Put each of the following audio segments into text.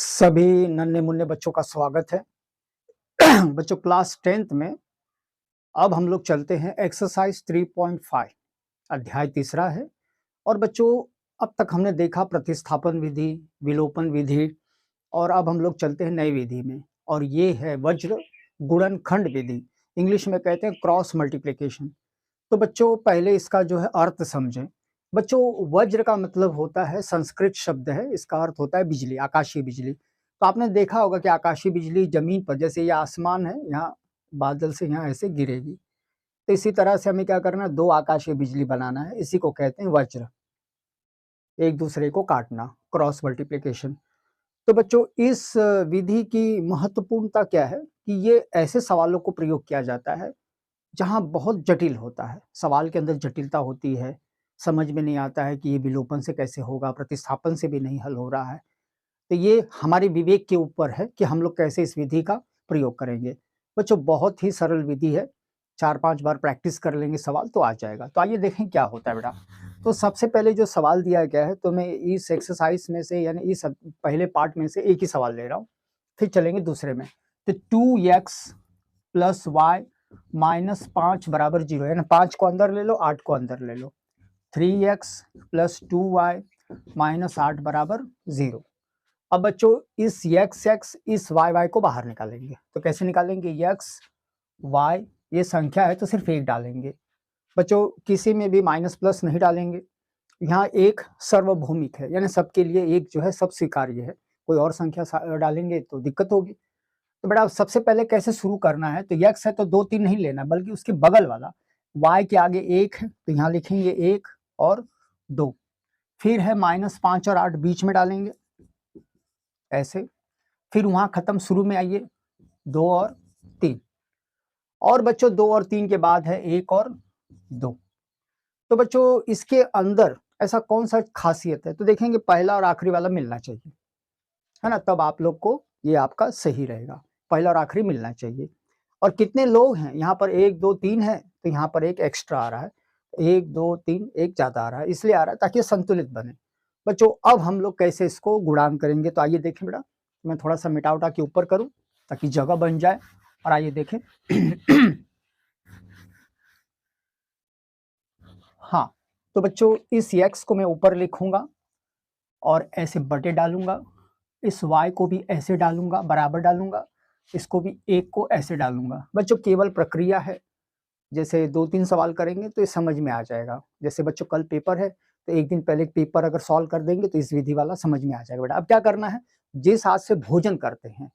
सभी नन्हे मुन्ने बच्चों का स्वागत है। बच्चों क्लास 10th में अब हम लोग चलते हैं एक्सरसाइज 3.5 अध्याय तीसरा है। और बच्चों अब तक हमने देखा प्रतिस्थापन विधि, विलोपन विधि और अब हम लोग चलते हैं नई विधि में और ये है वज्र गुणनखंड विधि। इंग्लिश में कहते हैं क्रॉस मल्टीप्लिकेशन। तो बच्चों पहले इसका जो है अर्थ समझें। बच्चों वज्र का मतलब होता है, संस्कृत शब्द है, इसका अर्थ होता है बिजली, आकाशीय बिजली। तो आपने देखा होगा कि आकाशीय बिजली जमीन पर, जैसे ये आसमान है, यहाँ बादल से यहाँ ऐसे गिरेगी, तो इसी तरह से हमें क्या करना है, दो आकाशीय बिजली बनाना है, इसी को कहते हैं वज्र, एक दूसरे को काटना, क्रॉस मल्टीप्लिकेशन। तो बच्चों इस विधि की महत्वपूर्णता क्या है कि ये ऐसे सवालों को प्रयोग किया जाता है जहाँ बहुत जटिल होता है, सवाल के अंदर जटिलता होती है, समझ में नहीं आता है कि ये विलोपन से कैसे होगा, प्रतिस्थापन से भी नहीं हल हो रहा है। तो ये हमारे विवेक के ऊपर है कि हम लोग कैसे इस विधि का प्रयोग करेंगे। बच्चों बहुत ही सरल विधि है, 4-5 बार प्रैक्टिस कर लेंगे सवाल तो आ जाएगा। तो आइए देखें क्या होता है बेटा। तो सबसे पहले जो सवाल दिया गया है, तो मैं इस एक्सरसाइज में से यानी इस पहले पार्ट में से एक ही सवाल ले रहा हूँ, फिर चलेंगे दूसरे में। तो 2x प्लस वाई माइनस 5 बराबर 0, यानी 5 को अंदर ले लो, 8 को अंदर ले लो। 3x प्लस 2y माइनस 8 बराबर 0। अब बच्चों इस x इस y को बाहर निकालेंगे। तो कैसे निकालेंगे, x y ये संख्या है तो सिर्फ एक डालेंगे। बच्चों किसी में भी माइनस प्लस नहीं डालेंगे, यहाँ एक सार्वभौमिक है, यानी सबके लिए एक जो है सब स्वीकार्य है। कोई और संख्या डालेंगे तो दिक्कत होगी। तो बेटा सबसे पहले कैसे शुरू करना है, तो x है तो 2 3 नहीं लेना, बल्कि उसके बगल वाला y के आगे 1 है तो यहाँ लिखेंगे 1 और 2। फिर है -5 और 8 बीच में डालेंगे ऐसे। फिर वहां खत्म, शुरू में आइए 2 और 3। और बच्चों 2 और 3 के बाद है 1 और 2। तो बच्चों इसके अंदर ऐसा कौन सा खासियत है, तो देखेंगे पहला और आखिरी वाला मिलना चाहिए, है ना, तब आप लोग को ये आपका सही रहेगा। पहला और आखिरी मिलना चाहिए। और कितने लोग हैं यहाँ पर, 1 2 3 है तो यहाँ पर एक एक्स्ट्रा आ रहा है, 1 2 3 एक ज्यादा आ रहा है, इसलिए आ रहा है ताकि संतुलित बने। बच्चों अब हम लोग कैसे इसको गुणान करेंगे, तो आइए देखें बेटा। मैं थोड़ा सा मिटा उटा के ऊपर करूं ताकि जगह बन जाए, और आइए देखें। हाँ, तो बच्चों इस x को मैं ऊपर लिखूंगा और ऐसे बटे डालूंगा, इस y को भी ऐसे डालूंगा, बराबर डालूंगा, इसको भी 1 को ऐसे डालूंगा। बच्चों केवल प्रक्रिया है, जैसे 2-3 सवाल करेंगे तो ये समझ में आ जाएगा। जैसे बच्चों कल पेपर है तो एक दिन पहले पेपर अगर सॉल्व कर देंगे तो इस विधि वाला समझ में आ जाएगा बेटा। अब क्या करना है, जिस हाथ से भोजन करते हैं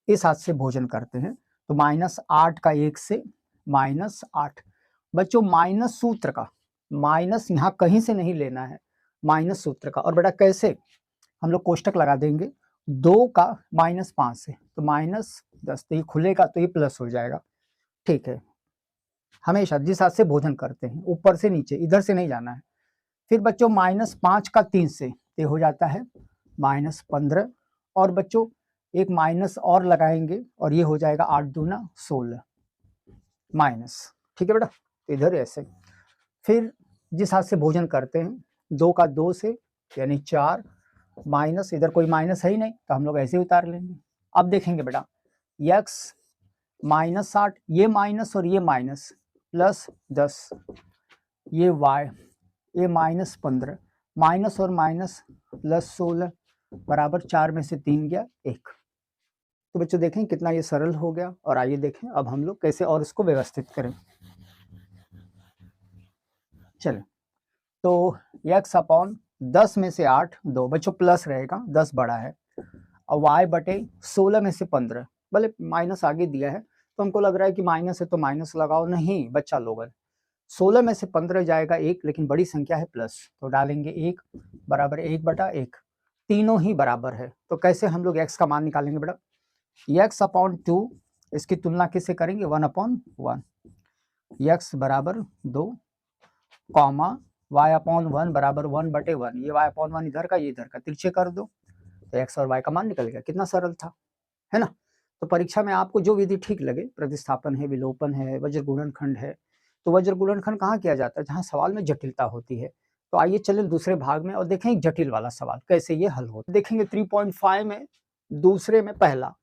इस हाथ से भोजन करते हैं, तो -8 का 1 से -8। बच्चों माइनस सूत्र का, माइनस यहाँ कहीं से नहीं लेना है, माइनस सूत्र का। और बेटा कैसे, हम लोग कोष्टक लगा देंगे, 2 का -5 से तो -10, तो ये खुलेगा तो ये प्लस हो जाएगा। ठीक है, हमेशा जिस हाथ से भोजन करते हैं ऊपर से नीचे, इधर से नहीं जाना है। फिर बच्चों -5 का 3 से ये हो जाता है -15। और बच्चों एक माइनस और लगाएंगे और ये हो जाएगा 8 दूना 16 माइनस। ठीक है बेटा, तो इधर ऐसे। फिर जिस हाथ से भोजन करते हैं, 2 का 2 से यानी 4 माइनस, इधर कोई माइनस है ही नहीं तो हम लोग ऐसे ही उतार लेंगे। अब देखेंगे बेटा, x -8, ये माइनस और ये माइनस, प्लस 10, ये y, ये -15, माइनस और माइनस प्लस 16 बराबर 4 में से 3 गया 1। तो बच्चों देखें कितना ये सरल हो गया। और आइए देखें अब हम लोग कैसे और इसको व्यवस्थित करें। चलें, तो x अपॉन 10 में से 8 2, बच्चों प्लस रहेगा, 10 बड़ा है, और y बटे 16 में से 15, भले माइनस आगे दिया है तो हमको लग रहा है कि माइनस है तो माइनस लगाओ, नहीं बच्चा लोगन, 16 में से 15 जाएगा 1, लेकिन बड़ी संख्या है प्लस तो डालेंगे 1 बराबर 1 बटा 1, तीनों ही बराबर है। तो कैसे हम लोग x का मान निकालेंगे बेटा, x अपॉन 2, इसकी तुलना किससे करेंगे, 1/1, x बराबर 2, कॉमा y अपॉन 1 बराबर 1/1, ये y अपॉन 1 इधर का ये इधर का, तिरछे कर दो तो x और y का मान निकल गया। कितना सरल था, है ना। तो परीक्षा में आपको जो विधि ठीक लगे, प्रतिस्थापन है, विलोपन है, वज्र गुणनखंड है, तो वज्र गुणनखंड कहाँ किया जाता है, जहाँ सवाल में जटिलता होती है। तो आइए चलें दूसरे भाग में और देखें एक जटिल वाला सवाल कैसे ये हल होता है। देखेंगे 3.5 में दूसरे में पहला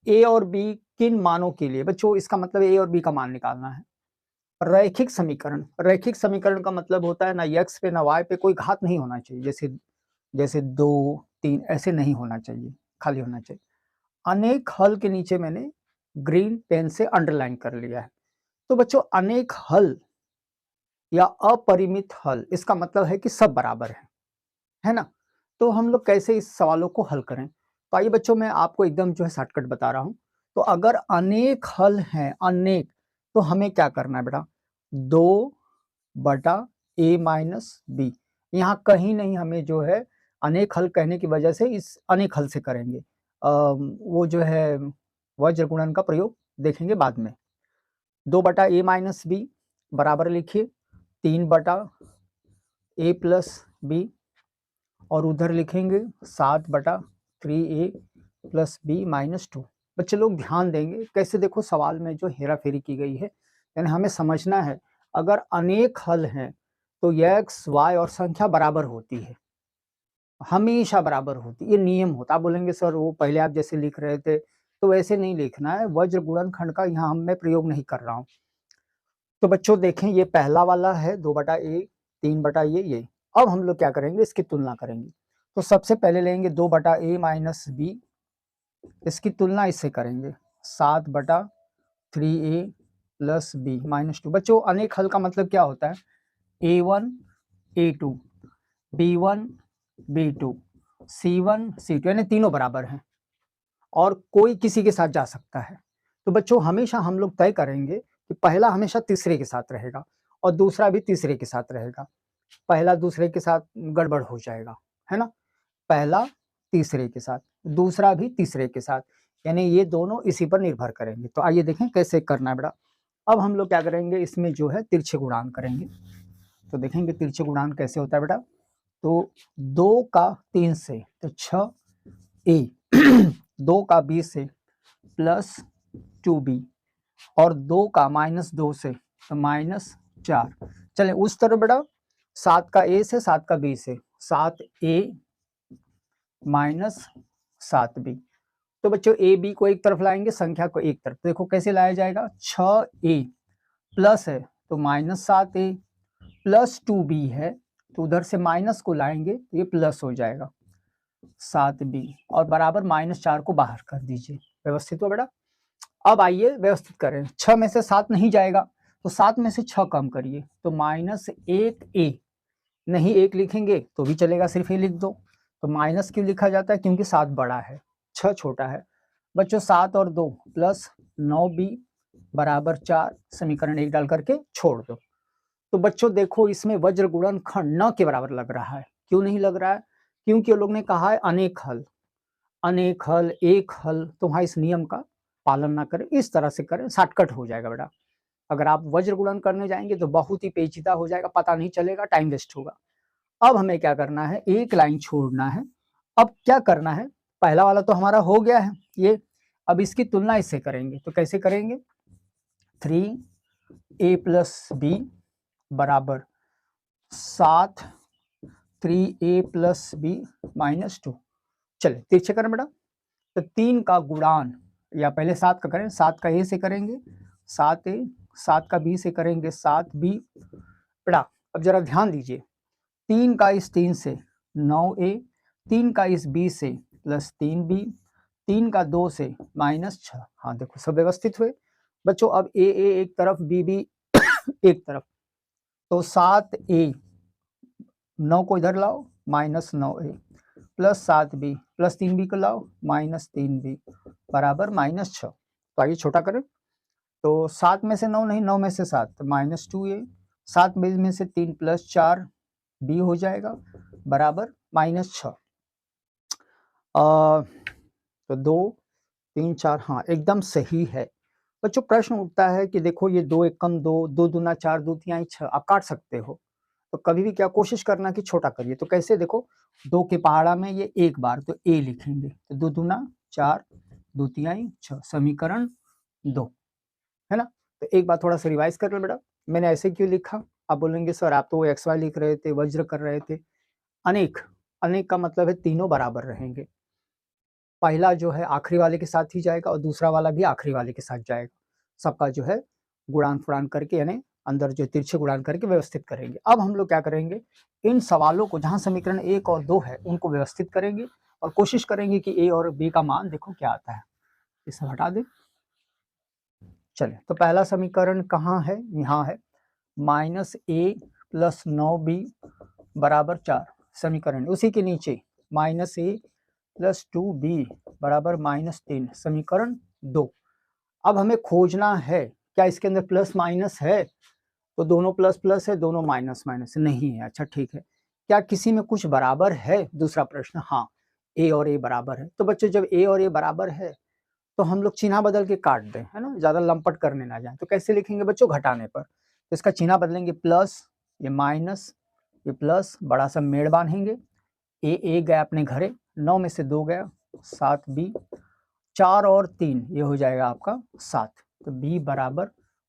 ए और बी किन मानों के लिए, बच्चों इसका मतलब ए और बी का मान निकालना है। रैखिक समीकरण का मतलब होता है ना x पे ना y पे कोई घात नहीं होना चाहिए, जैसे 2 3 ऐसे नहीं होना चाहिए, खाली होना चाहिए। अनेक हल के नीचे मैंने ग्रीन पेन से अंडरलाइन कर लिया है। तो बच्चों अनेक हल या अपरिमित हल, इसका मतलब है कि सब बराबर है ना। तो हम लोग कैसे इस सवालों को हल करें, तो आइए बच्चों मैं आपको एकदम जो है शॉर्टकट बता रहा हूं। तो अगर अनेक हल हैं, अनेक, तो हमें क्या करना है बेटा, 2/a-b, यहाँ कहीं नहीं हमें जो है अनेक हल कहने की वजह से इस अनेक हल से करेंगे। वो जो है वज्र गुणन का प्रयोग देखेंगे बाद में। 2/a-b बराबर लिखिए 3/a+b, और उधर लिखेंगे 7/3a+b-2। बच्चे लोग ध्यान देंगे कैसे, देखो सवाल में जो हेरा फेरी की गई है, यानी हमें समझना है अगर अनेक हल हैं तो x y और संख्या बराबर होती है, हमेशा बराबर होती है, ये नियम होता है। आप बोलेंगे सर वो पहले आप जैसे लिख रहे थे, तो वैसे नहीं लिखना है, वज्र गुणनखंड का यहाँ मैं प्रयोग नहीं कर रहा हूँ। तो बच्चों देखें ये पहला वाला है 2/a, 3/a ये। अब हम लोग क्या करेंगे, इसकी तुलना करेंगे। तो सबसे पहले लेंगे 2/a-b, इसकी तुलना इससे करेंगे 7/3a+b-2। बच्चों अनेक हल का मतलब क्या होता है, a1 a2 b1 b2 c1 c2, यानी तीनों बराबर हैं और कोई किसी के साथ जा सकता है। तो बच्चों हमेशा हम लोग तय करेंगे कि पहला हमेशा तीसरे के साथ रहेगा और दूसरा भी तीसरे के साथ रहेगा। पहला दूसरे के साथ गड़बड़ हो जाएगा, है ना। पहला तीसरे के साथ, दूसरा भी तीसरे के साथ, यानी ये दोनों इसी पर निर्भर करेंगे। तो आइए देखें कैसे करना है बेटा। अब हम लोग क्या करेंगे, इसमें जो है तिरछे गुणान करेंगे। तो देखेंगे तिरछे गुणान कैसे होता है बेटा। तो 2 का 3 से तो 6a, 2 का b से +2b, और 2 का -2 से तो -4। चले उस तरफ बेटा, 7 का a से 7 का b से 7a -7b। तो बच्चों ए बी को एक तरफ लाएंगे, संख्या को एक तरफ। देखो कैसे लाया जाएगा, 6a प्लस है तो -7a, +2b है तो उधर से माइनस को लाएंगे तो ये प्लस हो जाएगा 7b, और बराबर -4 को बाहर कर दीजिए। व्यवस्थित हो बेटा। अब आइए व्यवस्थित करें, 6 में से 7 नहीं जाएगा तो 7 में से 6 कम करिए, तो -1a, नहीं 1 लिखेंगे तो भी चलेगा, सिर्फ ये लिख दो। तो माइनस क्यों लिखा जाता है, क्योंकि 7 बड़ा है 6 छोटा है। बच्चों 7 और 2 +9b बराबर 4, समीकरण 1 डाल करके छोड़ दो। तो बच्चों देखो इसमें वज्र गुणनखंड न के बराबर लग रहा है। क्यों नहीं लग रहा है, क्योंकि लोग ने कहा है अनेक हल, अनेक हल, एक हल। तो वहां इस नियम का पालन ना करें, इस तरह से करें, शॉर्टकट हो जाएगा बेटा। अगर आप वज्र गुणन करने जाएंगे तो बहुत ही पेचीदा हो जाएगा, पता नहीं चलेगा, टाइम वेस्ट होगा। अब हमें क्या करना है, एक लाइन छोड़ना है। अब क्या करना है, पहला वाला तो हमारा हो गया है ये, अब इसकी तुलना इससे करेंगे। तो कैसे करेंगे, 3a+b बराबर 7 3a+b-2। चले तिरछे करें बेटा। तो 3 का गुणान, या पहले 7 का करें, 7 का a से करेंगे 7a, 7 का b से करेंगे 7b। बेटा अब जरा ध्यान दीजिए, 3 का इस 3 से 9a, 3 का इस b से +3b, 3 का 2 से -6। हाँ देखो सब व्यवस्थित हुए बच्चों। अब a एक तरफ, b एक तरफ, तो 7a, 9 को इधर लाओ -9a, +7b, +3b को लाओ -3b बराबर -6। तो आइए छोटा करें। तो 7 में से 9 नहीं, 9 में से 7 तो -2a, 7 में से 3 +4 b हो जाएगा बराबर -6। तो 2 3 4, हाँ एकदम सही है बच्चों। प्रश्न उठता है कि देखो ये 2 एकम 2, 2 दूना 4, 2 तिहाई 6, आप काट सकते हो। तो कभी भी क्या कोशिश करना कि छोटा करिए। तो कैसे, देखो 2 के पहाड़ा में ये एक बार तो a लिखेंगे, तो 2 दूना 4, 2 तिहाई 6, समीकरण 2, है ना। तो एक बार थोड़ा सा रिवाइज कर लो बेटा, मैंने ऐसे क्यों लिखा। आप बोलेंगे सर आप तो XY लिख रहे थे, वज्र कर रहे थे। अनेक, अनेक का मतलब है तीनों बराबर रहेंगे। पहला जो है आखिरी वाले के साथ ही जाएगा और दूसरा वाला भी आखिरी वाले के साथ जाएगा। सबका जो है गुणान फुड़ान करके यानी अंदर जो तिरछे गुणान करके व्यवस्थित करेंगे। अब हम लोग क्या करेंगे, इन सवालों को जहां समीकरण 1 और 2 है उनको व्यवस्थित करेंगे और कोशिश करेंगे कि ए और बी का मान देखो क्या आता है। इसे हटा दे। चलिए, तो पहला समीकरण कहाँ है, यहाँ है, -a + 9b = 4 समीकरण। उसी के नीचे -a + 2b = -3 समीकरण 2। अब हमें खोजना है क्या इसके अंदर प्लस माइनस है, तो दोनों प्लस प्लस है, दोनों माइनस माइनस नहीं है। अच्छा ठीक है, क्या किसी में कुछ बराबर है, दूसरा प्रश्न। हाँ, ए और ए बराबर है। तो बच्चों जब ए और ए बराबर है तो हम लोग चिन्ह बदल के काट दें, है ना, ज्यादा लंपट करने ना जाए। तो कैसे लिखेंगे बच्चों, घटाने पर। तो इसका चिन्ह बदलेंगे, प्लस, ये माइनस, ये प्लस, बड़ा सा मेड़ बांधेंगे। ए गया अपने घरे, 9 में से 2 गया, 7b, 4 और 3 ये हो जाएगा आपका 7। तो b =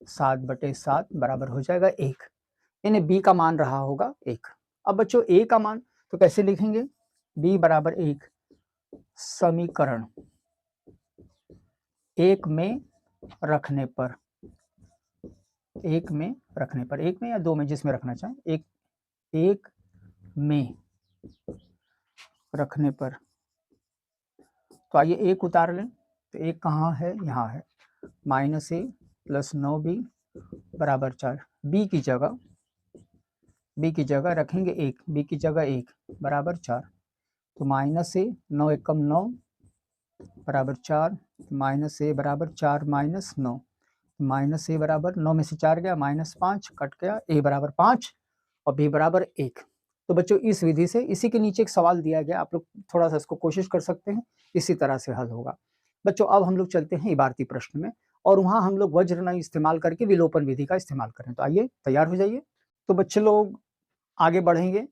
7/7 बराबर हो जाएगा 1, यानी b का मान रहा होगा 1। अब बच्चों a का मान तो कैसे लिखेंगे, b = 1 समीकरण 1 में रखने पर, 1 में रखने पर, 1 में या 2 में, जिसमें रखना चाहें, 1 में रखने पर। तो आइए 1 उतार लें। तो 1 कहाँ है, यहाँ है, -a + 9b = 4। b की जगह रखेंगे 1, b की जगह 1 = 4। तो -a 9 एकम 9 = 4, -a = 4 - 9, -a = 9 में से 4 गया, -5 कट गया, a = 5 और b = 1। तो बच्चों इस विधि से, इसी के नीचे एक सवाल दिया गया, आप लोग थोड़ा सा इसको कोशिश कर सकते हैं, इसी तरह से हल होगा। बच्चों अब हम लोग चलते हैं इबारती प्रश्न में, और वहां हम लोग वज्र नहीं इस्तेमाल करके विलोपन विधि का इस्तेमाल करें। तो आइए तैयार हो जाइए। तो बच्चे लोग आगे बढ़ेंगे,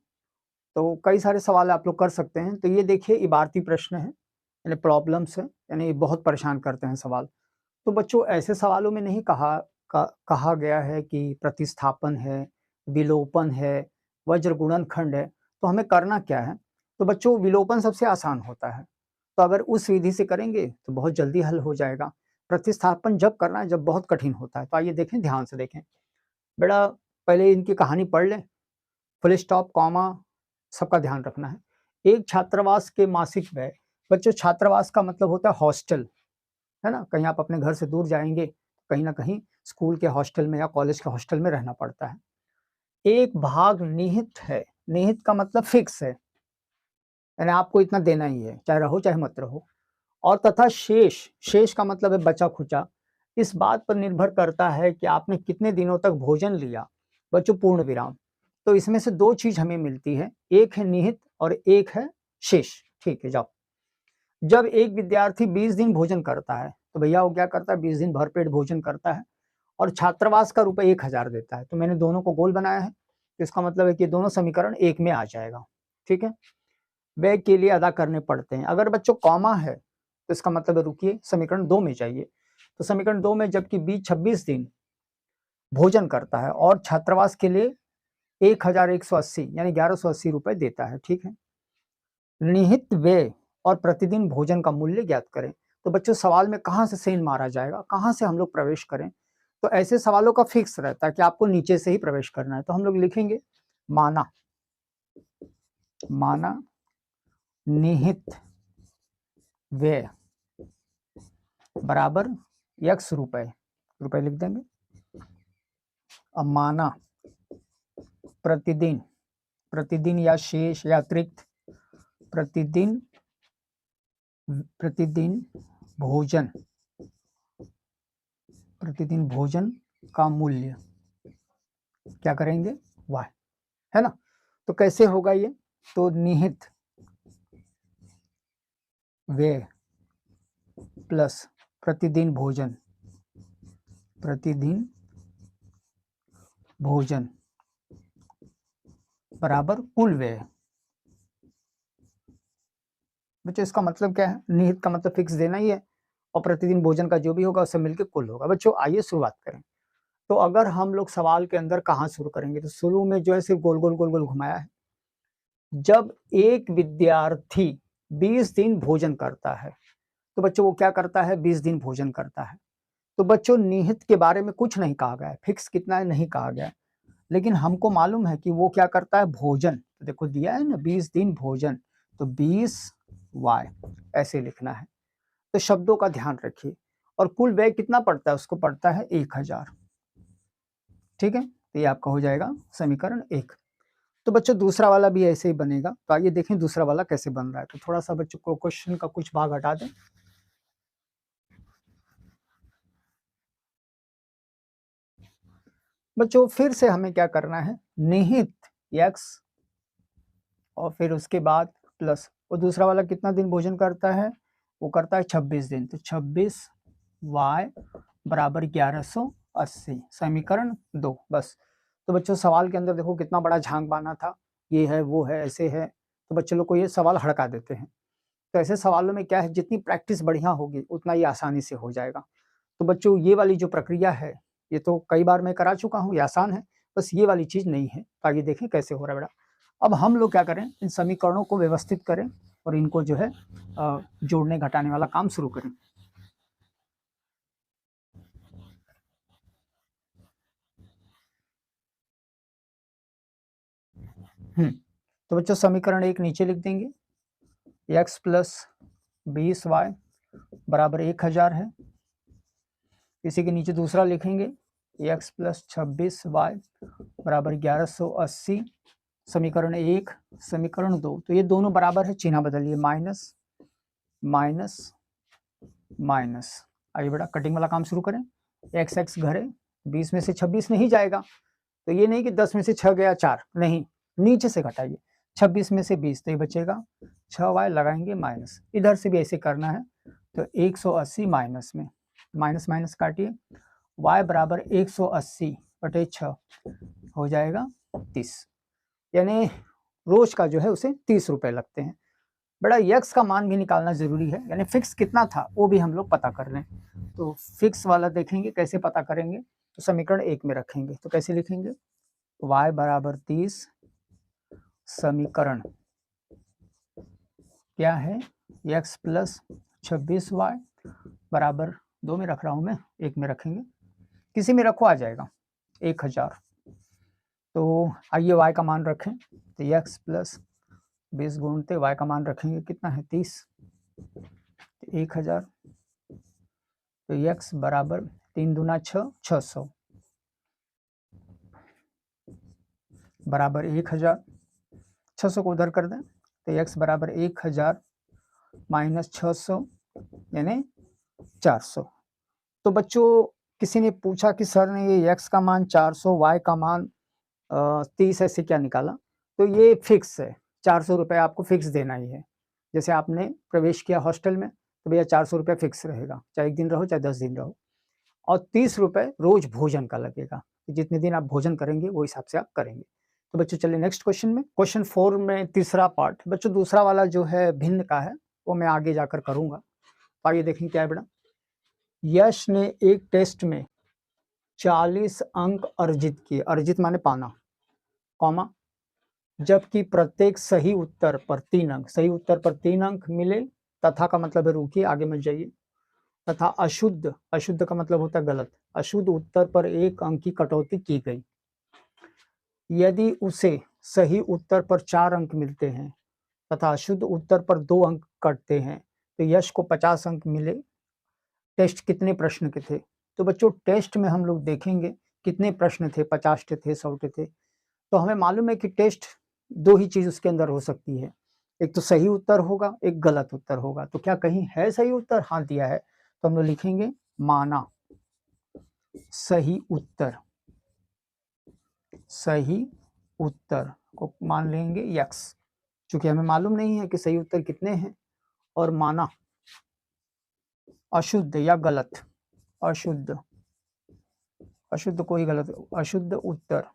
तो कई सारे सवाल आप लोग कर सकते हैं। तो ये देखिए इबारती प्रश्न है, यानी प्रॉब्लम्स है, यानी बहुत परेशान करते हैं सवाल। तो बच्चों ऐसे सवालों में नहीं कहा गया है कि प्रतिस्थापन है, विलोपन है, वज्र गुणनखंड है। तो हमें करना क्या है, तो बच्चों विलोपन सबसे आसान होता है, तो अगर उस विधि से करेंगे तो बहुत जल्दी हल हो जाएगा। प्रतिस्थापन जब करना है जब बहुत कठिन होता है। तो आइए देखें, ध्यान से देखें बेटा, पहले इनकी कहानी पढ़ लें, फुल स्टॉप, कॉमा, सबका ध्यान रखना है। एक छात्रावास के मासिक व्यय, बच्चों छात्रावास का मतलब होता है हॉस्टल, है ना, कहीं आप अपने घर से दूर जाएंगे, कहीं ना कहीं स्कूल के हॉस्टल में या कॉलेज के हॉस्टल में रहना पड़ता है। एक भाग निहित है, निहित का मतलब फिक्स है, यानी आपको इतना देना ही है, चाहे रहो चाहे मत रहो। और तथा शेष, शेष का मतलब है बचा खुचा, इस बात पर निर्भर करता है कि आपने कितने दिनों तक भोजन लिया। बच्चों पूर्ण विराम। तो इसमें से 2 चीज हमें मिलती है, एक है निहित और एक है शेष। ठीक है, जाओ। जब एक विद्यार्थी 20 दिन भोजन करता है तो भैया वो क्या करता है, 20 दिन भरपेट भोजन करता है और छात्रावास का रुपए 1000 देता है। तो मैंने दोनों को गोल बनाया है, तो इसका मतलब है कि दोनों समीकरण 1 में आ जाएगा। ठीक है, व्यय के लिए अदा करने पड़ते हैं। अगर बच्चों कॉमा है तो इसका मतलब है रुकिए, समीकरण 2 में जाइए। तो समीकरण 2 में जबकि बी 26 दिन भोजन करता है और छात्रावास के लिए 1180 यानी 1180 रुपए देता है। ठीक है, निहित व्यय और प्रतिदिन भोजन का मूल्य ज्ञात करें। तो बच्चों सवाल में कहाँ से सेंध मारा जाएगा, कहाँ से हम लोग प्रवेश करें, तो ऐसे सवालों का फिक्स रहता है कि आपको नीचे से ही प्रवेश करना है। तो हम लोग लिखेंगे माना निहित व्यय बराबर x रुपए लिख देंगे। अब माना प्रतिदिन या शेष या अतिरिक्त प्रतिदिन भोजन का मूल्य क्या करेंगे, y, है ना। तो कैसे होगा ये, तो निहित व्यय प्लस प्रतिदिन भोजन बराबर कुल व्यय। बच्चों इसका मतलब क्या है, निहित का मतलब फिक्स देना ही है और प्रतिदिन भोजन का जो भी होगा उससे मिलकर कुल होगा। बच्चों आइए शुरुआत करें। तो अगर हम लोग सवाल के अंदर कहाँ शुरू करेंगे, तो शुरू में जो है सिर्फ गोल गोल गोल गोल घुमाया है। जब एक विद्यार्थी 20 दिन भोजन करता है तो बच्चों वो क्या करता है, 20 दिन भोजन करता है। तो बच्चों निहित के बारे में कुछ नहीं कहा गया है, फिक्स कितना है नहीं कहा गया है, लेकिन हमको मालूम है कि वो क्या करता है, भोजन। तो देखो दिया है ना 20 दिन भोजन, तो 20 वाई ऐसे लिखना है। तो शब्दों का ध्यान रखिए। और कुल व्यय कितना पड़ता है, उसको पड़ता है 1000। ठीक है, तो ये आपका हो जाएगा समीकरण 1। तो बच्चों दूसरा वाला भी ऐसे ही बनेगा। तो आइए देखें दूसरा वाला कैसे बन रहा है। तो थोड़ा सा बच्चों को क्वेश्चन का कुछ भाग हटा दें। बच्चों फिर से हमें क्या करना है, निहित x और फिर उसके बाद प्लस, और दूसरा वाला कितना दिन भोजन करता है, वो करता है 26 दिन। तो 26y बराबर 1180, समीकरण 2 बस। तो बच्चों सवाल के अंदर देखो कितना बड़ा झांक बाना था, ये है वो है ऐसे है, तो बच्चों लोग को ये सवाल हड़का देते हैं। तो ऐसे सवालों में क्या है, जितनी प्रैक्टिस बढ़िया होगी उतना ही आसानी से हो जाएगा। तो बच्चों ये वाली जो प्रक्रिया है ये तो कई बार मैं करा चुका हूँ, ये आसान है, बस ये वाली चीज नहीं है। आइए देखें कैसे हो रहा है बेटा। अब हम लोग क्या करें, इन समीकरणों को व्यवस्थित करें और इनको जो है जोड़ने घटाने वाला काम शुरू करें। तो बच्चों समीकरण 1 नीचे लिख देंगे, x प्लस 20y बराबर 1000 है। इसी के नीचे दूसरा लिखेंगे, x प्लस 26y बराबर 1180, समीकरण 1। समीकरण 2, तो ये दोनों बराबर है, चिन्ह बदलिए, माइनस माइनस माइनस। आइए बेटा कटिंग वाला काम शुरू करें। एक्स एक्स घरे, 20 में से 26 नहीं जाएगा, तो ये नहीं कि 10 में से 6 गया 4, नहीं, नीचे से घटाइए। 26 में से 20, तो ये बचेगा 6y, लगाएंगे माइनस, इधर से भी ऐसे करना है। तो 180 माइनस में माइनस माइनस काटिए, y बराबर 180 बटे 6 हो जाएगा 30, यानी रोज का जो है उसे 30 रुपए लगते हैं। बड़ा यक्स का मान भी निकालना जरूरी है, यानी फिक्स कितना था वो भी हम लोग पता कर लें। तो फिक्स वाला देखेंगे कैसे पता करेंगे, तो समीकरण 1 में रखेंगे। तो कैसे लिखेंगे, y बराबर 30, समीकरण क्या है, x प्लस 26y बराबर 2 में रख रहा हूं मैं, 1 में रखेंगे, किसी में रखो आ जाएगा 1000। तो आइए y का मान रखें, तो x प्लस 20 गुणते y का मान रखेंगे कितना है 30, 1000। तो x बराबर 3 दूना 6, 600 बराबर 1000। 600 को उधर कर दें, तो x बराबर 1000 माइनस 600 यानी 400। तो बच्चों किसी ने पूछा कि सर ने ये x का मान 400, y का मान 30 ऐसे क्या निकाला, तो ये फिक्स है, 400 रुपये आपको फिक्स देना ही है। जैसे आपने प्रवेश किया हॉस्टल में, तो भैया 400 रुपये फिक्स रहेगा, चाहे 1 दिन रहो चाहे 10 दिन रहो, और 30 रुपये रोज भोजन का लगेगा। जितने दिन आप भोजन करेंगे वो हिसाब से आप करेंगे। तो बच्चों चलिए नेक्स्ट क्वेश्चन में, क्वेश्चन 4 में तीसरा पार्ट। बच्चों दूसरा वाला जो है भिन्न का है, वो मैं आगे जाकर करूंगा। तो आइए देखें क्या है बेटा। यश ने एक टेस्ट में 40 अंक अर्जित किए, अर्जित माने पाना, कॉमा, जबकि प्रत्येक सही उत्तर पर 3 अंक, सही उत्तर पर 3 अंक मिले, तथा का मतलब है रुकिए आगे मत जाइए, तथा अशुद्ध, अशुद्ध का मतलब होता है गलत, अशुद्ध उत्तर पर 1 अंक की कटौती की गई। यदि उसे सही उत्तर पर 4 अंक मिलते हैं तथा अशुद्ध उत्तर पर 2 अंक कटते हैं, तो यश को 50 अंक मिले। टेस्ट कितने प्रश्न के थे, तो बच्चों टेस्ट में हम लोग देखेंगे कितने प्रश्न थे, 50 थे 100 थे। तो हमें मालूम है कि टेस्ट 2 ही चीज उसके अंदर हो सकती है, एक तो सही उत्तर होगा, एक गलत उत्तर होगा। तो क्या कहीं है सही उत्तर, हाँ दिया है, तो हम लोग लिखेंगे माना सही उत्तर, सही उत्तर को मान लेंगे यक्स, क्योंकि हमें मालूम नहीं है कि सही उत्तर कितने हैं, और माना अशुद्ध या गलत, अशुद्ध, अशुद्ध कोई गलत, अशुद्ध उत्तर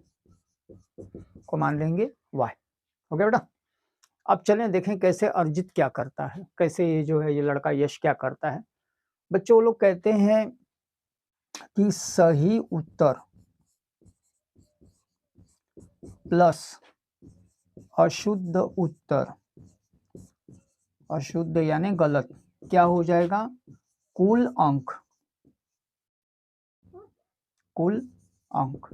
को मान लेंगे वाई। ओके बेटा, अब चलें देखें कैसे अर्जित क्या करता है, कैसे ये जो है ये लड़का यश क्या करता है। बच्चों लोग कहते हैं कि सही उत्तर प्लस अशुद्ध उत्तर, अशुद्ध यानी गलत, क्या हो जाएगा, कुल अंक, कुल अंक।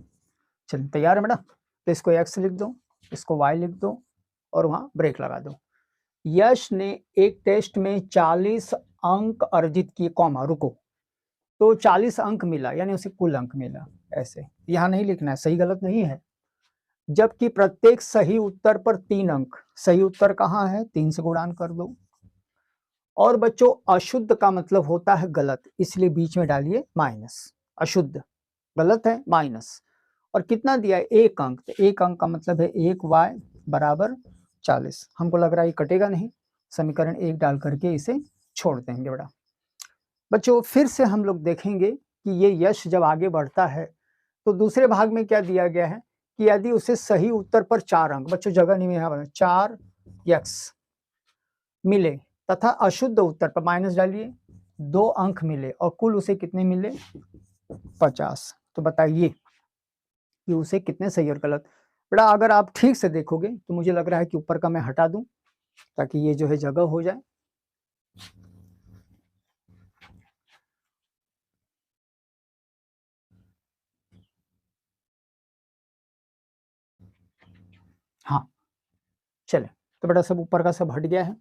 चलिए तैयार है बेटा, तो इसको x लिख दो, इसको y लिख दो और वहां ब्रेक लगा दो। यश ने एक टेस्ट में 40 अंक अर्जित किए, कॉमा रुको, तो 40 अंक मिला यानी उसे कुल अंक मिला। ऐसे यहां नहीं लिखना है, सही गलत नहीं है। जबकि प्रत्येक सही उत्तर पर 3 अंक, सही उत्तर कहाँ है, 3 से गुणान कर दो। और बच्चों अशुद्ध का मतलब होता है गलत, इसलिए बीच में डालिए माइनस, अशुद्ध गलत है माइनस। और कितना दिया है, 1 अंक, तो 1 अंक का मतलब है 1y बराबर 40। हमको लग रहा है ये कटेगा नहीं, समीकरण 1 डाल करके इसे छोड़ देंगे बेटा। बच्चों फिर से हम लोग देखेंगे कि ये यश जब आगे बढ़ता है तो दूसरे भाग में क्या दिया गया है कि यदि उसे सही उत्तर पर 4 अंक, बच्चों जगह नहीं है, 4x मिले तथा अशुद्ध उत्तर पर माइनस डालिए 2 अंक मिले और कुल उसे कितने मिले, 50। तो बताइए कि उसे कितने सही और गलत। बेटा अगर आप ठीक से देखोगे तो मुझे लग रहा है कि ऊपर का मैं हटा दूं ताकि ये जो है जगह हो जाए। हाँ चले, तो बेटा सब ऊपर का सब हट गया है।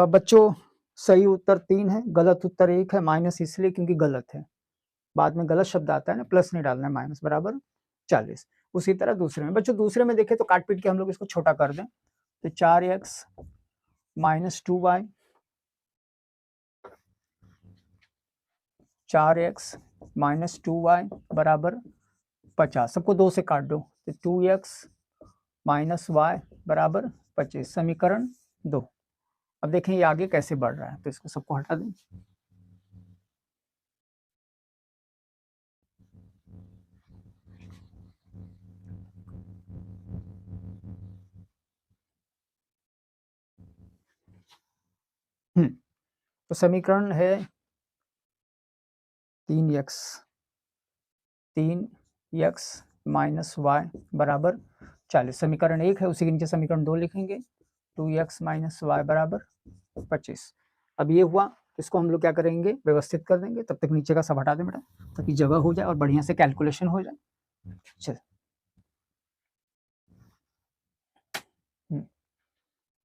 बच्चों सही उत्तर 3 है, गलत उत्तर 1 है, माइनस इसलिए क्योंकि गलत है, बाद में गलत शब्द आता है ना, प्लस नहीं डालना है, माइनस बराबर 40। उसी तरह दूसरे में, बच्चों दूसरे में देखें तो काट पीट के हम लोग इसको छोटा कर दें, तो 4x minus 2y, 4x minus 2y बराबर 50। सबको 2 से काट दो, तो 2x माइनस y बराबर 25, समीकरण 2। अब देखें ये आगे कैसे बढ़ रहा है, तो इसको सबको हटा दें। तो समीकरण है 3x माइनस y बराबर 40, समीकरण 1 है, उसी के नीचे समीकरण 2 लिखेंगे, 2x माइनस y बराबर 25। अब ये हुआ, इसको हम लोग क्या करेंगे, व्यवस्थित कर देंगे, तब तक नीचे का सब हटा दें बेटा ताकि जगह हो जाए और बढ़िया से कैलकुलेशन हो जाए। चल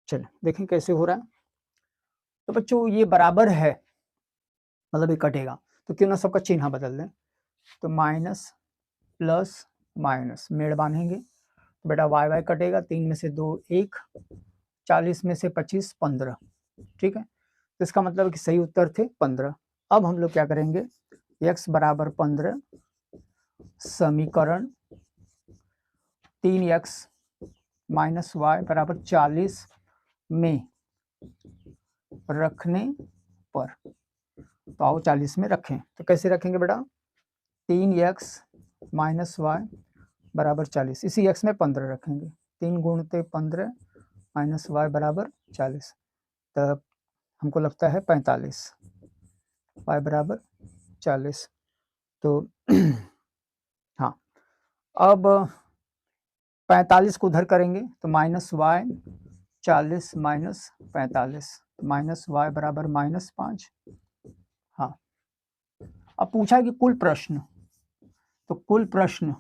चल देखें कैसे हो रहा है। तो बच्चों ये बराबर है, मतलब ये कटेगा, तो क्यों ना सबका चिन्ह बदल दें, तो माइनस प्लस माइनस मेड़ बांधेंगे, तो बेटा वाई वाई कटेगा, 3 में से 2 1, 40 में से 25 15, ठीक है, तो इसका मतलब कि सही उत्तर थे 15। अब हम लोग क्या करेंगे, x बराबर 15 समीकरण 3x माइनस वाई बराबर 40 में रखने पर, तो आओ 40 में रखें, तो कैसे रखेंगे बेटा, 3x माइनस वाई बराबर 40, इसी x में 15 रखेंगे, 3 गुणते 15 माइनस वाई बराबर 40, तब हमको लगता है 45, वाई बराबर 40। तो हाँ अब 45 को उधर करेंगे तो minus Y 40 minus 45, minus Y बराबर माइनस 5। हाँ अब पूछा कि कुल प्रश्न, तो कुल प्रश्न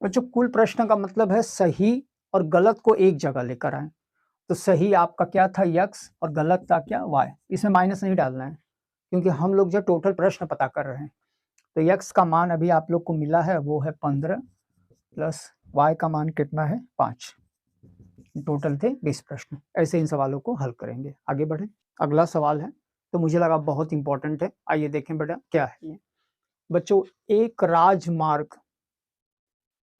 बच्चों, कुल प्रश्न का मतलब है सही और गलत को एक जगह लेकर आए। तो सही आपका क्या था x और गलत था क्या y, इसमें माइनस नहीं डालना है क्योंकि हम लोग जो टोटल प्रश्न पता कर रहे हैं। तो x का मान अभी आप लोग को मिला है वो है 15 प्लस y का मान कितना है 5, टोटल थे 20 प्रश्न। ऐसे इन सवालों को हल करेंगे। आगे बढ़े, अगला सवाल है, तो मुझे लगा बहुत इंपॉर्टेंट है, आइए देखें बेटा क्या है ये। बच्चों एक राजमार्ग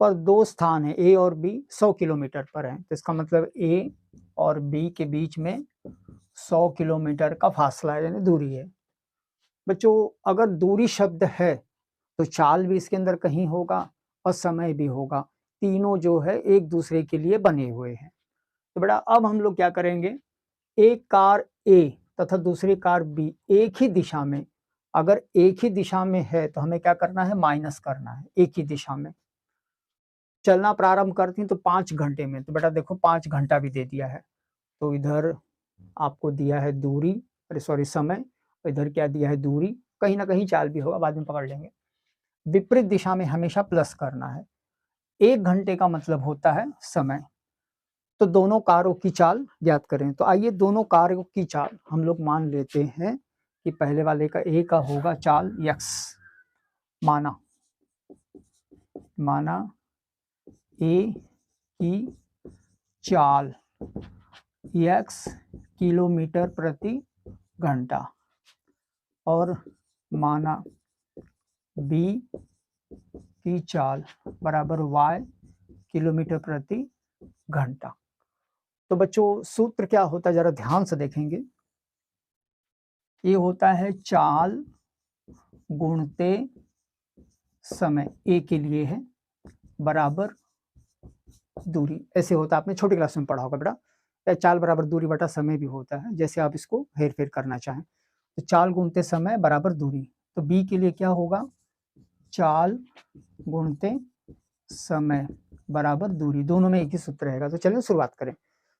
पर 2 स्थान है A और B 100 किलोमीटर पर है, तो इसका मतलब A और B के बीच में 100 किलोमीटर का फासला है, यानी दूरी है। बच्चों अगर दूरी शब्द है तो चाल भी इसके अंदर कहीं होगा और समय भी होगा, तीनों जो है एक दूसरे के लिए बने हुए हैं। तो बेटा अब हम लोग क्या करेंगे, एक कार A तथा दूसरी कार B एक ही दिशा में, अगर एक ही दिशा में है तो हमें क्या करना है, माइनस करना है, एक ही दिशा में चलना प्रारंभ करती हैं तो 5 घंटे में, तो बेटा देखो 5 घंटा भी दे दिया है, तो इधर आपको दिया है दूरी, अरे सॉरी समय, इधर क्या दिया है दूरी, कहीं ना कहीं चाल भी होगा, बाद में पकड़ लेंगे। विपरीत दिशा में हमेशा प्लस करना है। 1 घंटे का मतलब होता है समय। तो दोनों कारों की चाल ज्ञात करें। तो आइए दोनों कारों की चाल हम लोग मान लेते हैं कि पहले वाले का ए का होगा चाल x, माना ए की चाल x किलोमीटर प्रति घंटा, और माना बी की चाल बराबर y किलोमीटर प्रति घंटा। तो बच्चों सूत्र क्या होता है जरा ध्यान से देखेंगे। ये होता है चाल गुणते समय, ए के लिए है, बराबर दूरी। ऐसे होता है, आपने छोटी क्लास में पढ़ा होगा बेटा, या चाल बराबर दूरी बटा समय भी होता है, जैसे आप इसको हेर फेर करना चाहें। तो चाल गुणते समय बराबर दूरी। तो बी के लिए क्या होगा, चाल गुणते समय बराबर दूरी, दोनों में एक ही सूत्र रहेगा। तो चलिए शुरुआत करें।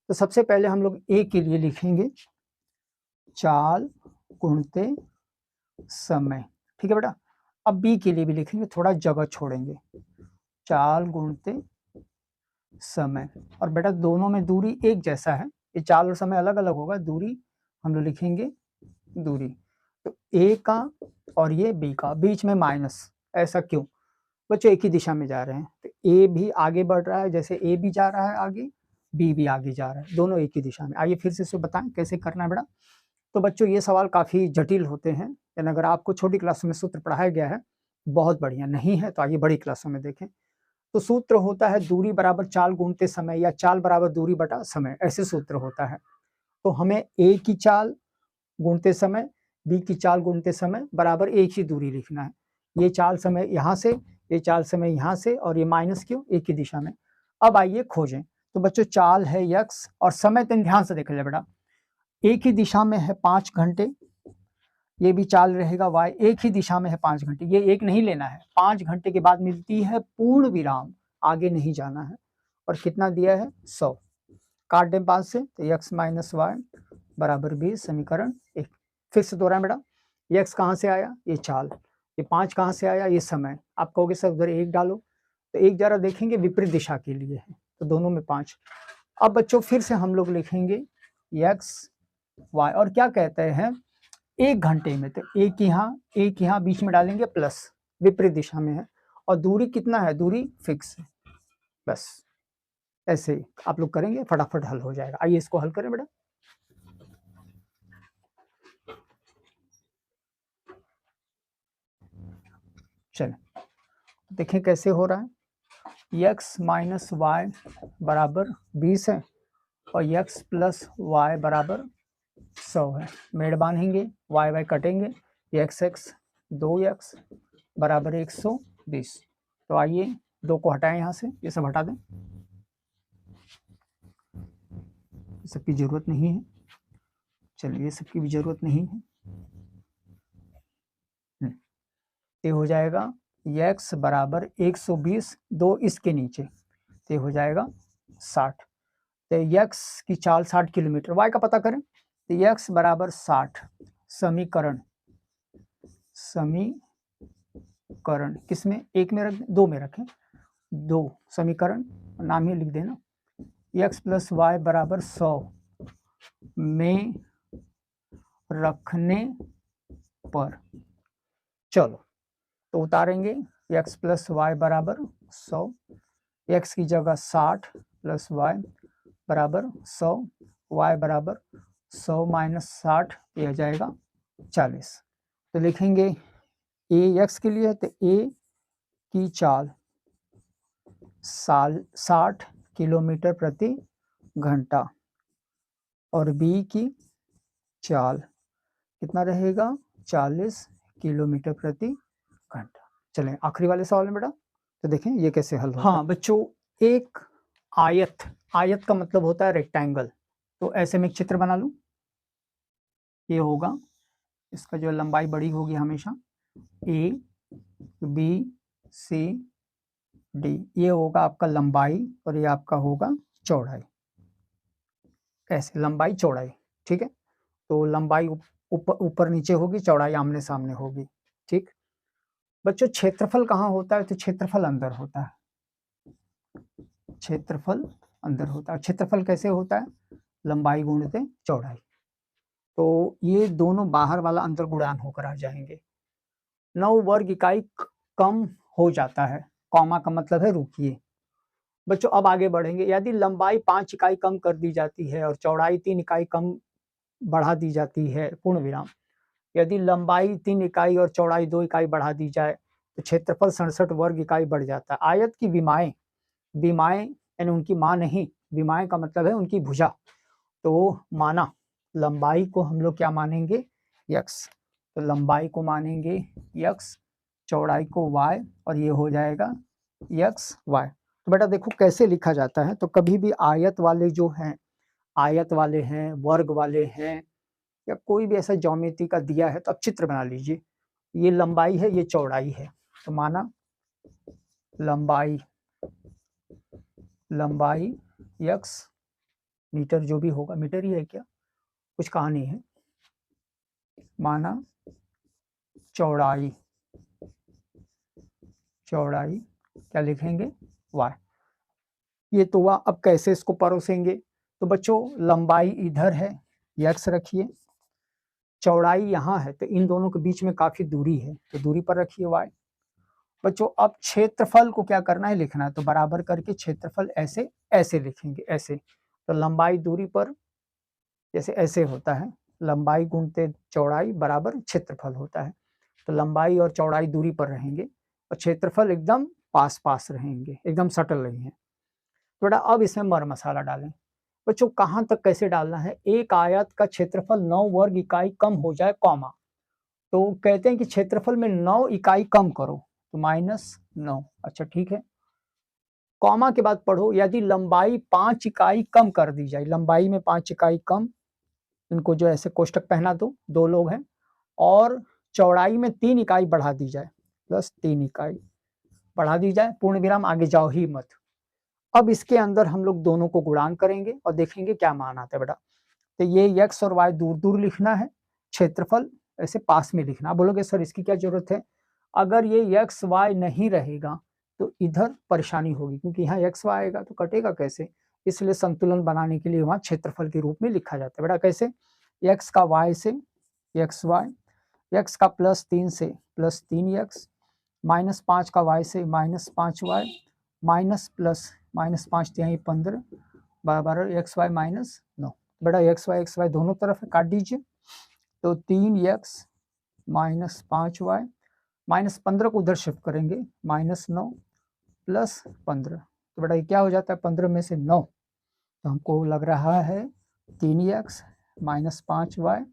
तो सबसे पहले हम लोग ए के लिए लिखेंगे चाल गुणते समय, ठीक है बेटा। अब बी के लिए भी लिखेंगे, थोड़ा जगह छोड़ेंगे, चाल गुणते समय। और बेटा दोनों में दूरी एक जैसा है, ये चाल और समय अलग अलग होगा, दूरी हम लोग लिखेंगे दूरी। तो ए का और ये बी का, बीच में माइनस, ऐसा क्यों बच्चों, एक ही दिशा में जा रहे हैं। तो ए भी आगे बढ़ रहा है, जैसे ए भी जा रहा है आगे, बी भी आगे जा रहा है, दोनों एक ही दिशा में। आइए फिर से इसे बताएं कैसे करना है बेटा। तो बच्चों ये सवाल काफी जटिल होते हैं, लेकिन अगर आपको छोटी क्लासों में सूत्र पढ़ाया गया है बहुत बढ़िया, नहीं है तो आइए बड़ी क्लासों में देखें। तो सूत्र होता है दूरी बराबर चाल गुणते समय, या चाल बराबर दूरी बटा समय, ऐसे सूत्र होता है। तो हमें ए की चाल गुणते समय, बी की चाल गुणते समय बराबर एक ही दूरी लिखना है। ये चाल समय यहाँ से, ये चाल समय यहाँ से, और ये माइनस क्यों, एक ही दिशा में। अब आइए खोजें। तो बच्चों चाल है x और समय तो ध्यान से देख ले बेटा, एक ही दिशा में है 5 घंटे, ये भी चाल रहेगा y, एक ही दिशा में है 5 घंटे, ये एक नहीं लेना है, 5 घंटे के बाद मिलती है पूर्ण विराम, आगे नहीं जाना है। और कितना दिया है 100, काट दें 5 से, तो x माइनस वाई बराबर 20, समीकरण 1। फिर से दोहराएं बेटा, ये x कहाँ से आया, ये चाल, ये 5 कहाँ से आया, ये समय। आप कहोगे सर उधर 1 डालो, तो 1 जरा देखेंगे विपरीत दिशा के लिए है, तो दोनों में 5। अब बच्चों फिर से हम लोग लिखेंगे x y, और क्या कहते हैं 1 घंटे में, तो एक यहाँ बीच में डालेंगे प्लस, विपरीत दिशा में है, और दूरी कितना है, दूरी फिक्स है। बस ऐसे ही आप लोग करेंगे, फटाफट हल हो जाएगा। आइए इसको हल करें बेटा। चलें देखें कैसे हो रहा है। x माइनस वाई बराबर 20 है, और x प्लस वाई बराबर 100 है। मेड़ बांधेंगे, वाई वाई कटेंगे, x 2x बराबर 120। तो आइए 2 को हटाएं यहाँ से, ये सब हटा दें, ये सबकी जरूरत नहीं है। चलिए ये सबकी भी जरूरत नहीं है। ये हो जाएगा x बराबर 120, 2 इसके नीचे, तो हो जाएगा 60। तो x की चाल 60 किलोमीटर, y का पता करें, तो x बराबर 60, समीकरण किसमें, 1 में रख, 2 में रखें, 2 समीकरण नाम ही लिख देना, x प्लस वाई बराबर 100 में रखने पर, चलो तो उतारेंगे, x प्लस वाई बराबर 100, x की जगह 60 प्लस वाई बराबर 100, y बराबर 100 माइनस 60, ये आ जाएगा 40। तो लिखेंगे a x के लिए, तो a की चाल 60 किलोमीटर प्रति घंटा, और b की चाल कितना रहेगा 40 किलोमीटर प्रति घंटा। चलें आखिरी वाले सवाल में बेटा, तो देखें ये कैसे हल होता है। हाँ बच्चों, एक आयत का मतलब होता है रेक्टेंगल। तो ऐसे में एक चित्र बना लूं, ये होगा, इसका जो लंबाई बड़ी होगी हमेशा, ए बी सी डी, ये होगा आपका लंबाई और ये आपका होगा चौड़ाई, ऐसे लंबाई चौड़ाई। ठीक है। तो लंबाई ऊपर नीचे होगी, चौड़ाई आमने सामने होगी। ठीक बच्चों, क्षेत्रफल कहाँ होता है? तो क्षेत्रफल अंदर होता है। क्षेत्रफल अंदर होता है। क्षेत्रफल कैसे होता है? लंबाई गुणित चौड़ाई। तो ये दोनों बाहर वाला अंतर गुणान होकर आ जाएंगे। 9 वर्ग इकाई कम हो जाता है। कॉमा का मतलब है रुकिए। बच्चों अब आगे बढ़ेंगे। यदि लंबाई 5 इकाई कम कर दी जाती है और चौड़ाई 3 इकाई कम बढ़ा दी जाती है, पूर्ण विराम। यदि लंबाई 3 इकाई और चौड़ाई 2 इकाई बढ़ा दी जाए तो क्षेत्रफल 67 वर्ग इकाई बढ़ जाता है। आयत की विमाएं, विमाएं यानी उनकी माँ नहीं, विमाएं का मतलब है उनकी भुजा। तो माना लंबाई को हम लोग क्या मानेंगे? यक्स। तो लंबाई को मानेंगे यक्स, चौड़ाई को वाई, और ये हो जाएगा यक्स वाई। तो बेटा देखो कैसे लिखा जाता है। तो कभी भी आयत वाले जो हैं, आयत वाले हैं, वर्ग वाले हैं, या कोई भी ऐसा ज्योमेट्री का दिया है तो अब चित्र बना लीजिए। ये लंबाई है, ये चौड़ाई है। तो माना लंबाई, लंबाई यक्स, मीटर जो भी होगा, मीटर ही है क्या, कुछ कहानी है। माना चौड़ाई, चौड़ाई क्या लिखेंगे? y। ये तो हुआ। अब कैसे इसको परोसेंगे? तो बच्चों लंबाई इधर है, x रखिए, चौड़ाई यहाँ है, तो इन दोनों के बीच में काफी दूरी है, तो दूरी पर रखिए y। बच्चों अब क्षेत्रफल को क्या करना है? लिखना है। तो बराबर करके क्षेत्रफल ऐसे ऐसे लिखेंगे, ऐसे। तो लंबाई दूरी पर जैसे ऐसे होता है, लंबाई गुणते चौड़ाई बराबर क्षेत्रफल होता है। तो लंबाई और चौड़ाई दूरी पर रहेंगे और क्षेत्रफल एकदम पास पास रहेंगे, एकदम सटल नहीं है। थोड़ा अब इसमें मर मसाला डालें। बच्चों कहाँ तक कैसे डालना है? एक आयत का क्षेत्रफल 9 वर्ग इकाई कम हो जाए, कॉमा। तो कहते हैं कि क्षेत्रफल में 9 इकाई कम करो, तो -9। अच्छा ठीक है। कॉमा के बाद पढ़ो, यदि लंबाई 5 इकाई कम कर दी जाए, लंबाई में 5 इकाई कम, इनको जो ऐसे कोष्टक पहना दो लोग हैं, और चौड़ाई में 3 इकाई बढ़ा दी जाए, +3 इकाई बढ़ा दी जाए, पूर्ण विराम, आगे जाओ ही मत। अब इसके अंदर हम लोग दोनों को गुणान करेंगे और देखेंगे क्या मान आता है बेटा। तो ये x और y दूर दूर लिखना है, क्षेत्रफल ऐसे पास में लिखना। बोलोगे सर इसकी क्या जरूरत है? अगर ये x y नहीं रहेगा तो इधर परेशानी होगी, क्योंकि यहाँ x y आएगा तो कटेगा कैसे? इसलिए संतुलन बनाने के लिए वहां क्षेत्रफल के रूप में लिखा जाता है। बेटा कैसे? x का y से x y, x का +3 से +3x, -5 का y से -5y, माइनस प्लस -5 यहाँ 15 बराबर x y -9। बेटा x y दोनों तरफ काट दीजिए। तो 3x -5y, -15 को उधर शिफ्ट करेंगे, -9 +15। तो बेटा ये क्या हो जाता है? 15 में से 9, तो हमको लग रहा है 3x -5y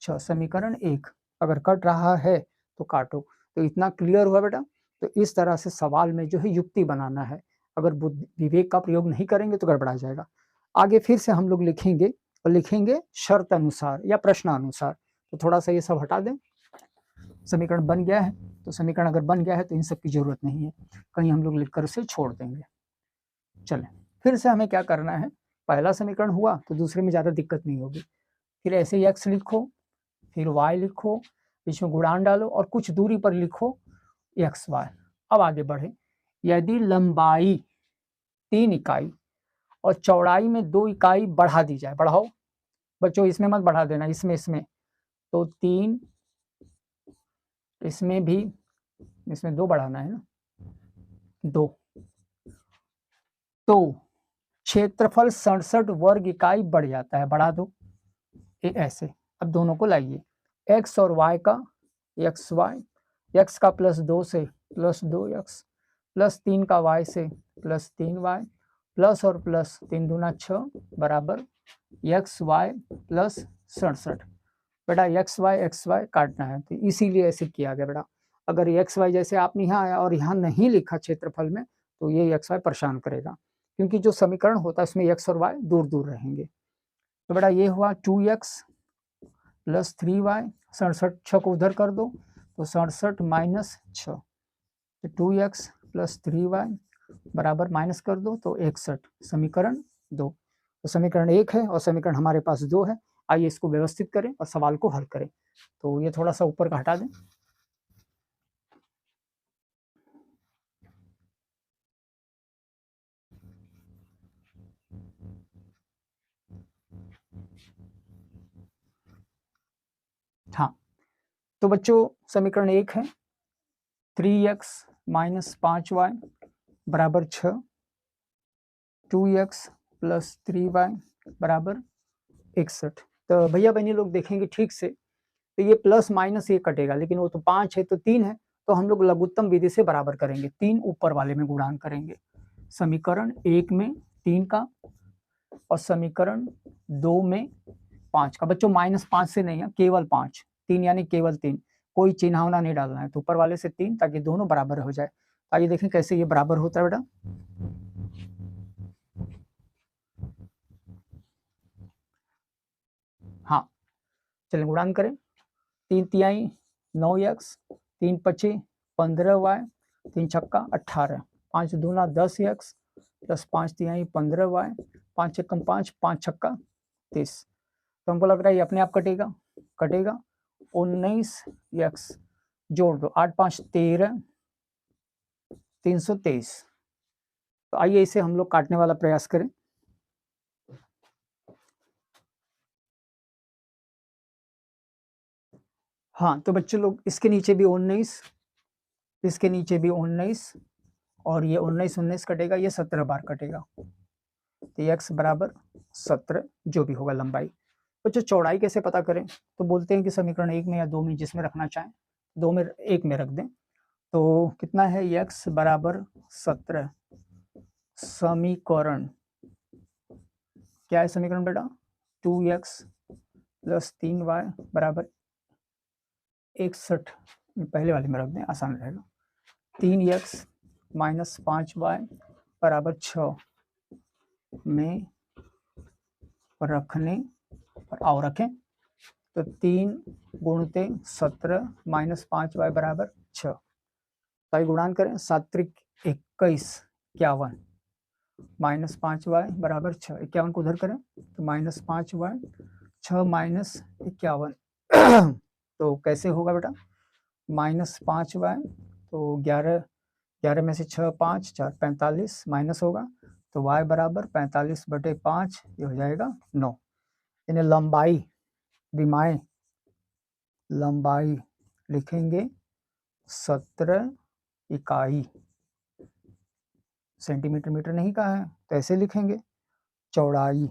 6, समीकरण 1। अगर कट रहा है तो काटो। तो इतना क्लियर हुआ बेटा। तो इस तरह से सवाल में जो है युक्ति बनाना है। अगर विवेक का प्रयोग नहीं करेंगे तो गड़बड़ा जाएगा। आगे फिर से हम लोग लिखेंगे, और लिखेंगे शर्त अनुसार या प्रश्नानुसार। तो थोड़ा सा ये सब हटा दें। समीकरण बन गया है, तो समीकरण अगर बन गया है तो इन सब की जरूरत नहीं है, कहीं हम लोग लिखकर उसे छोड़ देंगे। चलें फिर से हमें क्या करना है? पहला समीकरण हुआ तो दूसरे में ज़्यादा दिक्कत नहीं होगी। फिर ऐसे x लिखो, फिर y लिखो, बीच में गुणान डालो और कुछ दूरी पर लिखो x y। अब आगे बढ़े। यदि लंबाई 3 इकाई और चौड़ाई में 2 इकाई बढ़ा दी जाए, बढ़ाओ बच्चों, इसमें मत बढ़ा देना, इसमें तो 3, इसमें भी, इसमें 2 बढ़ाना है ना, 2। तो क्षेत्रफल 67 वर्ग इकाई बढ़ जाता है, बढ़ा दो ऐसे। अब दोनों को लाइए, x और y का एक्स वाई, एक्स का +2 से +2x, +3 का y से +3y, प्लस और प्लस 3 दूना 6 बराबर xy +67। बेटा xy काटना है, तो इसीलिए ऐसे किया गया बेटा। अगर xy जैसे आपने यहाँ आया और यहाँ नहीं लिखा क्षेत्रफल में, तो ये xy परेशान करेगा, क्योंकि जो समीकरण होता है उसमें x और y दूर दूर रहेंगे। तो बेटा ये हुआ 2x + 3y, 67 6 को उधर कर दो, तो 67 - 6, तो 2x + 3y बराबर माइनस कर दो तो 61, समीकरण 2। तो समीकरण 1 है और समीकरण हमारे पास 2 है। आइए इसको व्यवस्थित करें और सवाल को हल करें। तो ये थोड़ा सा ऊपर का हटा दें। हाँ, तो बच्चों समीकरण 1 है 3x माइनस 5y बराबर 6, 2x प्लस 3y बराबर 61। तो भैया बहनी लोग देखेंगे ठीक से, तो ये प्लस माइनस ये कटेगा, लेकिन वो तो 5 है तो 3 है, तो हम लोग लघुत्तम विधि से बराबर करेंगे, 3 ऊपर वाले में गुणान करेंगे। समीकरण 1 में 3 का और समीकरण 2 में 5 का। बच्चों -5 से नहीं है, केवल 5, 3 यानी केवल 3, कोई चिन्हावना नहीं डालना है, तो ऊपर वाले से 3 ताकि दोनों बराबर हो जाए। आइए देखें कैसे ये बराबर होता है बेटा। हाँ, चलिए गुणान करें। 3 तिहाई 9x, 3 पचे 15y, 3 छक्का 18, 5 दूना 10x प्लस 5 तिहाई 15y, 5 एकम 5, 5 छक्का 30। तो हमको लग रहा है ये अपने आप कटेगा, 19x जोड़ दो, 8 5 13, 323। तो आइए इसे हम लोग काटने वाला प्रयास करें। हाँ, तो बच्चों लोग इसके नीचे भी 19, इसके नीचे भी 19 और ये 19 कटेगा, ये 17 बार कटेगा, तो x बराबर 17 जो भी होगा लंबाई। बच्चों चौड़ाई कैसे पता करें, तो बोलते हैं कि समीकरण 1 में या 2 में जिसमें रखना चाहें, 2 में 1 में रख दें। तो कितना है x बराबर 17, समीकरण क्या है समीकरण बेटा, 2x प्लस 3y बराबर 61, पहले वाले में रख दें आसान रहेगा। 3x माइनस 5y बराबर 6 में रखने पर आओ रखें, तो 3 गुणते 17 माइनस 5y बराबर 6। तो गुणान करें, 7 21 51 माइनस 5y बराबर 6, 51 को उधर करें तो माइनस 5y, 6 माइनस 51 तो कैसे होगा बेटा, माइनस 5y, तो 11 में से 6 5 4 45 माइनस होगा, तो y बराबर 45/5, ये हो जाएगा 9। इन्हें लंबाई विमाएं लंबाई लिखेंगे 17 इकाई, सेंटीमीटर मीटर नहीं कहा है तो ऐसे लिखेंगे। चौड़ाई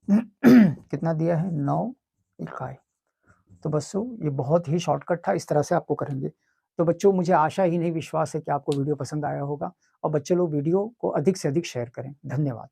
कितना दिया है, 9 इकाई। तो बच्चों ये बहुत ही शॉर्टकट था, इस तरह से आपको करेंगे। तो बच्चों मुझे आशा ही नहीं विश्वास है कि आपको वीडियो पसंद आया होगा, और बच्चे लोग वीडियो को अधिक से अधिक शेयर करें। धन्यवाद।